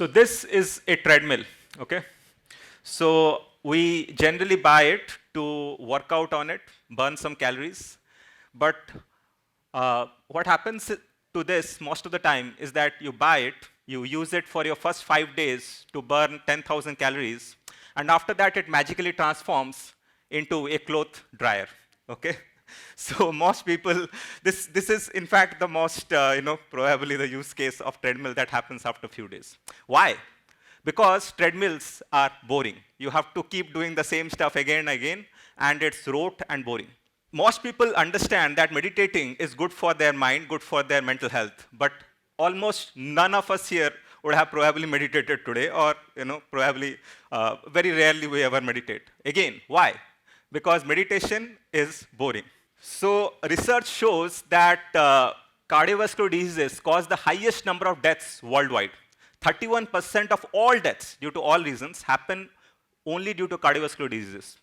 So this is a treadmill, okay? So we generally buy it to work out on it, burn some calories. But what happens to this most of the time is that you buy it, you use it for your first 5 days to burn 10,000 calories, and after that it magically transforms into a cloth dryer, okay? So most people, this is in fact the most, probably the use case of treadmill that happens after a few days. Why? Because treadmills are boring. You have to keep doing the same stuff again and again, and it's rote and boring. Most people understand that meditating is good for their mind, good for their mental health, but almost none of us here would have probably meditated today, or probably very rarely we ever meditate. Again, why? Because meditation is boring. So research shows that cardiovascular diseases cause the highest number of deaths worldwide. 31% of all deaths due to all reasons happen only due to cardiovascular diseases.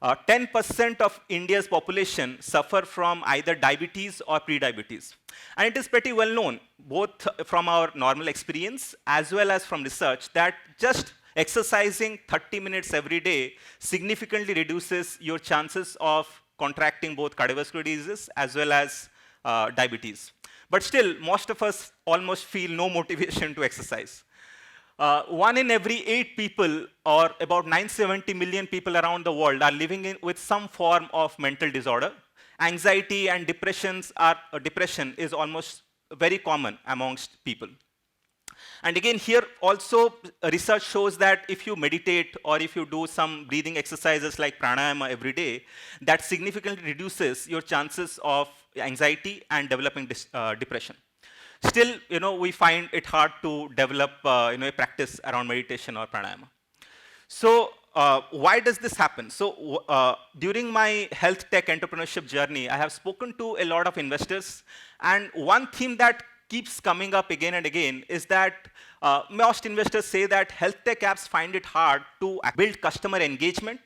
10% of India's population suffer from either diabetes or prediabetes. And it is pretty well known, both from our normal experience as well as from research, that just exercising 30 minutes every day significantly reduces your chances of contracting both cardiovascular diseases as well as diabetes. But still, most of us almost feel no motivation to exercise. 1 in every 8 people, or about 970 million people around the world, are living with some form of mental disorder. Anxiety and depression is almost very common amongst people. And again, here also research shows that if you meditate or if you do some breathing exercises like pranayama every day, that significantly reduces your chances of anxiety and developing depression. Still, we find it hard to develop a practice around meditation or pranayama. So why does this happen? So during my health tech entrepreneurship journey, I have spoken to a lot of investors, and one theme that keeps coming up again and again is that most investors say that health tech apps find it hard to build customer engagement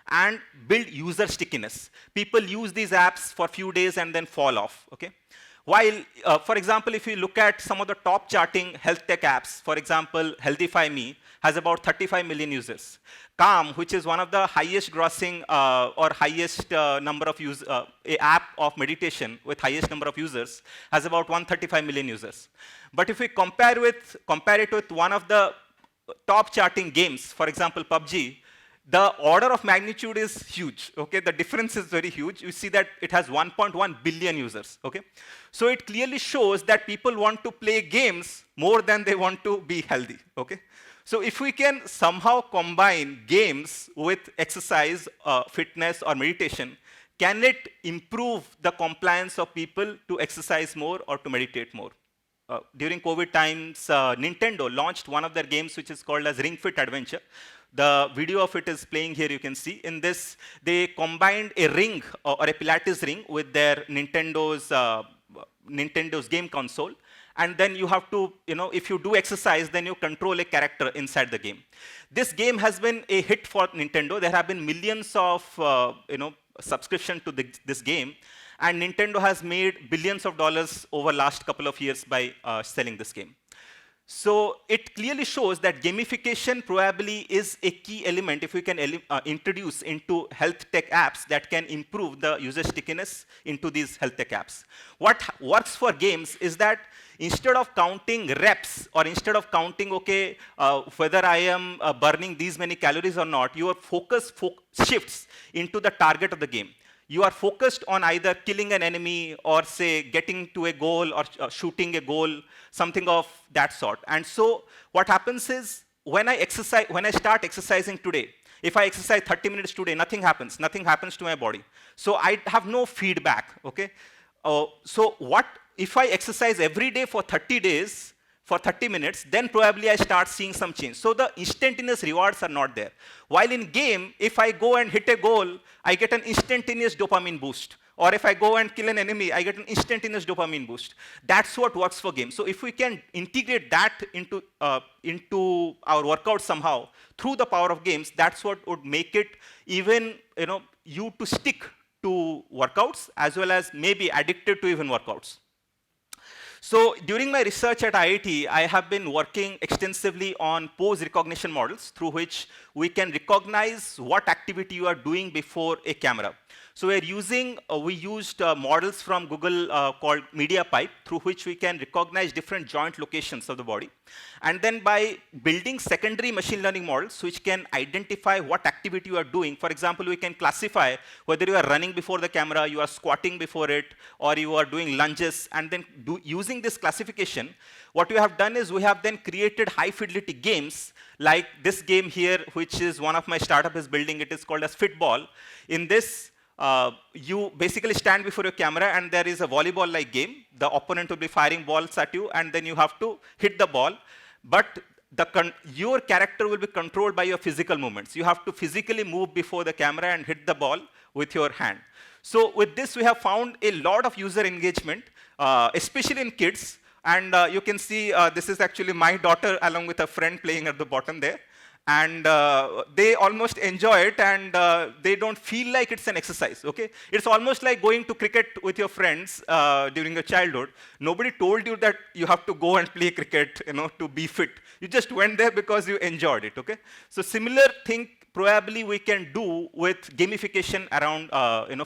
and build user stickiness. People use these apps for a few days and then fall off, okay? While, for example, if you look at some of the top charting health tech apps, for example, Healthify Me has about 35 million users. Calm, which is one of the highest grossing or highest number of a app of meditation with highest number of users, has about 135 million users. But if we compare it with one of the top charting games, for example, PUBG, the order of magnitude is huge, okay? The difference is very huge. You see that it has 1.1 billion users, okay? So it clearly shows that people want to play games more than they want to be healthy, okay? So if we can somehow combine games with exercise, fitness, or meditation, can it improve the compliance of people to exercise more or to meditate more? During COVID times, Nintendo launched one of their games which is called as Ring Fit Adventure. The video of it is playing here, you can see. In this, they combined a ring or a Pilates ring with their Nintendo's game console. And then you have to, if you do exercise, then you control a character inside the game. This game has been a hit for Nintendo. There have been millions of, subscription to this game. And Nintendo has made billions of dollars over last couple of years by selling this game. So it clearly shows that gamification probably is a key element if we can introduce into health tech apps that can improve the user stickiness into these health tech apps. What works for games is that instead of counting reps or instead of counting, okay, whether I am burning these many calories or not, your focus shifts into the target of the game. You are focused on either killing an enemy or, say, getting to a goal or shooting a goal, something of that sort. And so what happens is when I start exercising today, if I exercise 30 minutes today, nothing happens to my body. So I have no feedback, okay? So what if I exercise every day for 30 days, for 30 minutes, then probably I start seeing some change. So the instantaneous rewards are not there. While in game, if I go and hit a goal, I get an instantaneous dopamine boost. Or if I go and kill an enemy, I get an instantaneous dopamine boost. That's what works for games. So if we can integrate that into our workouts somehow through the power of games, that's what would make it even you to stick to workouts as well as maybe addicted to even workouts. So during my research at IIT, I have been working extensively on pose recognition models through which we can recognize what activity you are doing before a camera. So we used models from Google called MediaPipe, through which we can recognize different joint locations of the body. And then by building secondary machine learning models, which can identify what activity you are doing. For example, we can classify whether you are running before the camera, you are squatting before it, or you are doing lunges. And then using this classification, what we have done is we have then created high fidelity games like this game here, which is one of my startup is building. It is called as Fitball. In this, you basically stand before your camera and there is a volleyball-like game. The opponent will be firing balls at you and then you have to hit the ball. But your character will be controlled by your physical movements. You have to physically move before the camera and hit the ball with your hand. So with this, we have found a lot of user engagement, especially in kids. And you can see this is actually my daughter along with a friend playing at the bottom there. And they almost enjoy it, and they don't feel like it's an exercise, okay? It's almost like going to cricket with your friends during your childhood. Nobody told you that you have to go and play cricket, to be fit. You just went there because you enjoyed it, okay? So similar thing probably we can do with gamification around,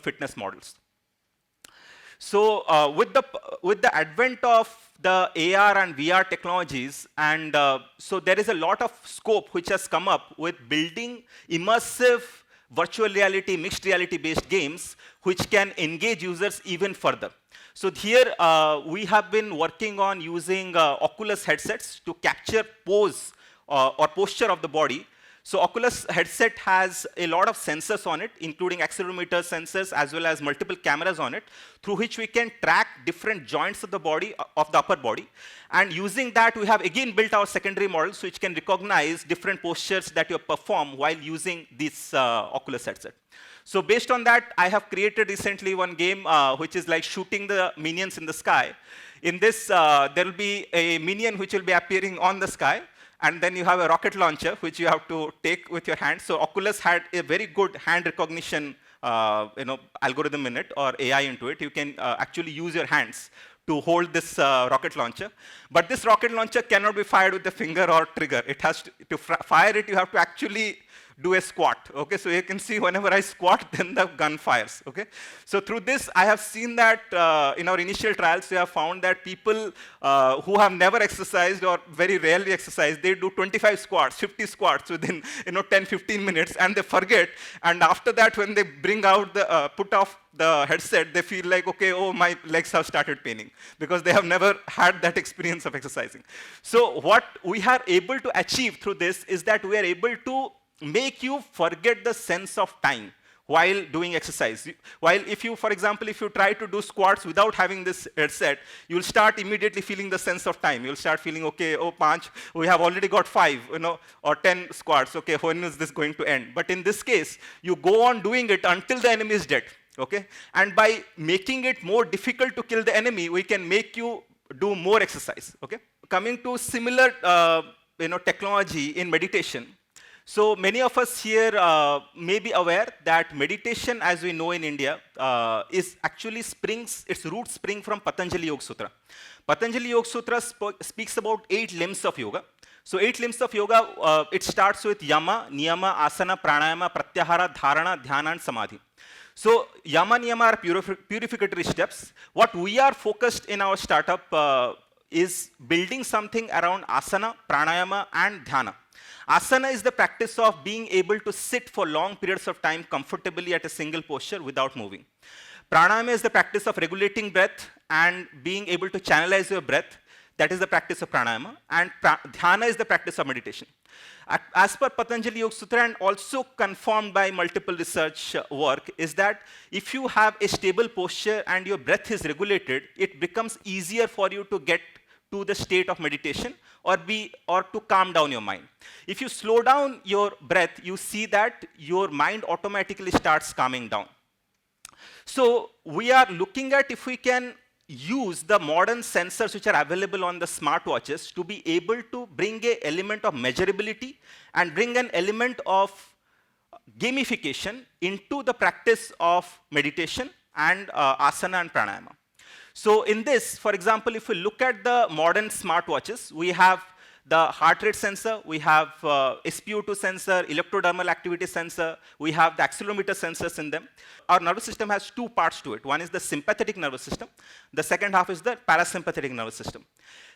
fitness models. So with the advent of the AR and VR technologies, and so there is a lot of scope which has come up with building immersive virtual reality, mixed reality based games which can engage users even further. So here we have been working on using Oculus headsets to capture pose or posture of the body. So Oculus headset has a lot of sensors on it, including accelerometer sensors as well as multiple cameras on it, through which we can track different joints of the body, of the upper body. And using that, we have again built our secondary models which can recognize different postures that you perform while using this Oculus headset. So based on that, I have created recently one game which is like shooting the minions in the sky. In this, there will be a minion which will be appearing on the sky. And then you have a rocket launcher, which you have to take with your hand. So Oculus had a very good hand recognition algorithm in it, or AI into it. You can actually use your hands to hold this rocket launcher. But this rocket launcher cannot be fired with the finger or trigger. It has to fire it, you have to actually do a squat, okay? So you can see whenever I squat, then the gun fires, okay? So through this, I have seen that in our initial trials, we have found that people who have never exercised or very rarely exercised, they do 25 squats, 50 squats within 10, 15 minutes, and they forget. And after that, when they bring out the, put off the headset, they feel like, okay, oh, my legs have started paining, because they have never had that experience of exercising. So what we are able to achieve through this is that we are able to make you forget the sense of time while doing exercise. While if you, for example, if you try to do squats without having this headset, you'll start immediately feeling the sense of time. You'll start feeling, okay, oh, 5, we have already got 5, or 10 squats. Okay, when is this going to end? But in this case, you go on doing it until the enemy is dead, okay? And by making it more difficult to kill the enemy, we can make you do more exercise, okay? Coming to similar, technology in meditation. So many of us here may be aware that meditation, as we know in India, is actually its roots spring from Patanjali Yoga Sutra. Patanjali Yoga Sutra speaks about 8 limbs of yoga. So 8 limbs of yoga, it starts with yama, niyama, asana, pranayama, pratyahara, dharana, dhyana, and samadhi. So yama, niyama are purificatory steps. What we are focused in our startup is building something around asana, pranayama, and dhyana. Asana is the practice of being able to sit for long periods of time comfortably at a single posture without moving. Pranayama is the practice of regulating breath and being able to channelize your breath. That is the practice of pranayama. And dhyana is the practice of meditation. As per Patanjali Yoga Sutra, and also confirmed by multiple research work, is that if you have a stable posture and your breath is regulated, it becomes easier for you to get to the state of meditation or to calm down your mind. If you slow down your breath, you see that your mind automatically starts calming down. So we are looking at if we can use the modern sensors which are available on the smartwatches to be able to bring an element of measurability and bring an element of gamification into the practice of meditation and asana and pranayama. So in this, for example, if we look at the modern smartwatches, we have the heart rate sensor, we have SpO2 sensor, electrodermal activity sensor, we have the accelerometer sensors in them. Our nervous system has two parts to it. One is the sympathetic nervous system. The second half is the parasympathetic nervous system.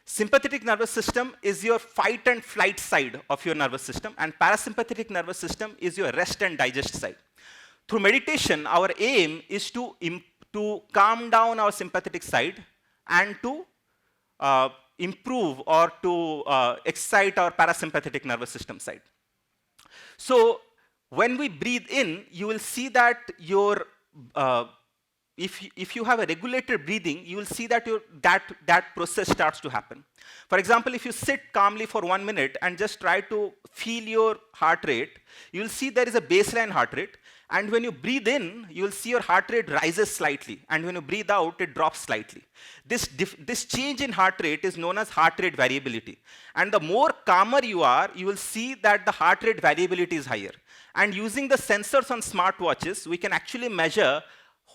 Sympathetic nervous system is your fight and flight side of your nervous system, and parasympathetic nervous system is your rest and digest side. Through meditation, our aim is to calm down our sympathetic side and to improve or to excite our parasympathetic nervous system side. So when we breathe in, you will see that your if you have a regulated breathing, you will see that that process starts to happen. For example, if you sit calmly for 1 minute and just try to feel your heart rate, you will see there is a baseline heart rate. And when you breathe in, you will see your heart rate rises slightly. And when you breathe out, it drops slightly. This change in heart rate is known as heart rate variability. And the more calmer you are, you will see that the heart rate variability is higher. And using the sensors on smartwatches, we can actually measure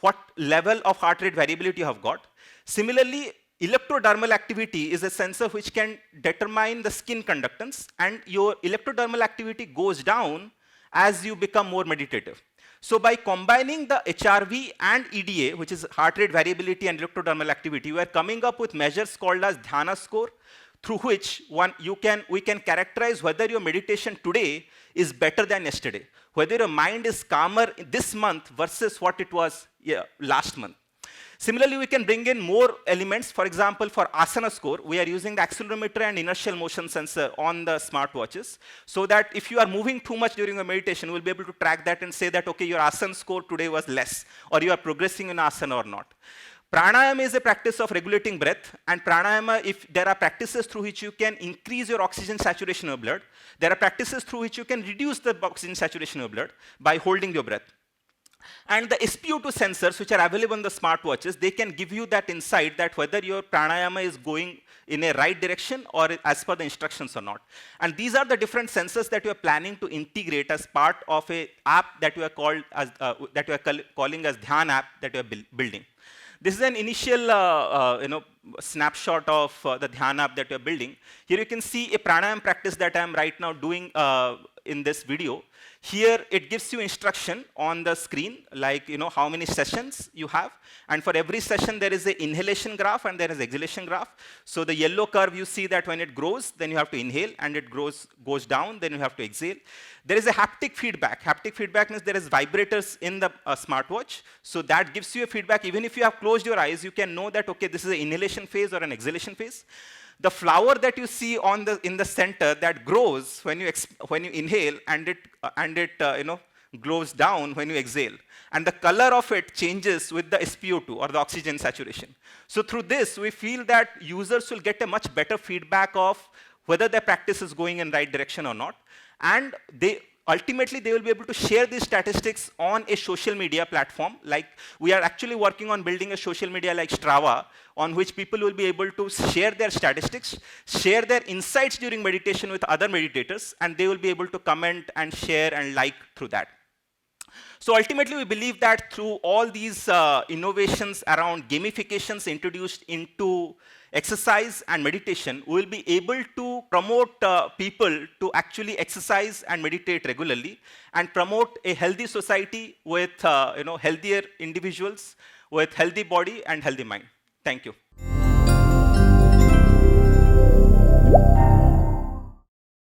what level of heart rate variability you have got. Similarly, electrodermal activity is a sensor which can determine the skin conductance. And your electrodermal activity goes down as you become more meditative. So by combining the HRV and EDA, which is heart rate variability and electrodermal activity, we are coming up with measures called as Dhyana score, through which we can characterize whether your meditation today is better than yesterday, whether your mind is calmer this month versus what it was last month. Similarly, we can bring in more elements. For example, for asana score, we are using the accelerometer and inertial motion sensor on the smartwatches, so that if you are moving too much during a meditation, we'll be able to track that and say that, okay, your asana score today was less, or you are progressing in asana or not. Pranayama is a practice of regulating breath, and pranayama, if there are practices through which you can increase your oxygen saturation of blood, there are practices through which you can reduce the oxygen saturation of blood by holding your breath. And the SpO2 sensors, which are available on the smartwatches, they can give you that insight that whether your pranayama is going in a right direction or as per the instructions or not. And these are the different sensors that you are planning to integrate as part of an app that you are calling as Dhyan app that you are building. This is an initial snapshot of the Dhyan app that you are building. Here you can see a pranayama practice that I am right now doing in this video. Here it gives you instruction on the screen, like how many sessions you have. And for every session, there is an inhalation graph and there is exhalation graph. So the yellow curve, you see that when it grows, then you have to inhale, and it goes down, then you have to exhale. There is a haptic feedback. Haptic feedback means there is vibrators in the smartwatch. So that gives you a feedback. Even if you have closed your eyes, you can know that, okay, this is an inhalation phase or an exhalation phase. The flower that you see in the center that grows when you inhale, and it glows down when you exhale, and the color of it changes with the SpO2 or the oxygen saturation. So through this, we feel that users will get a much better feedback of whether their practice is going in right direction or not, and ultimately, they will be able to share these statistics on a social media platform. Like, we are actually working on building a social media like Strava, on which people will be able to share their statistics, share their insights during meditation with other meditators, and they will be able to comment and share and like through that. So ultimately, we believe that through all these innovations around gamifications introduced into exercise and meditation, we will be able to promote people to actually exercise and meditate regularly, and promote a healthy society with healthier individuals with healthy body and healthy mind. Thank you.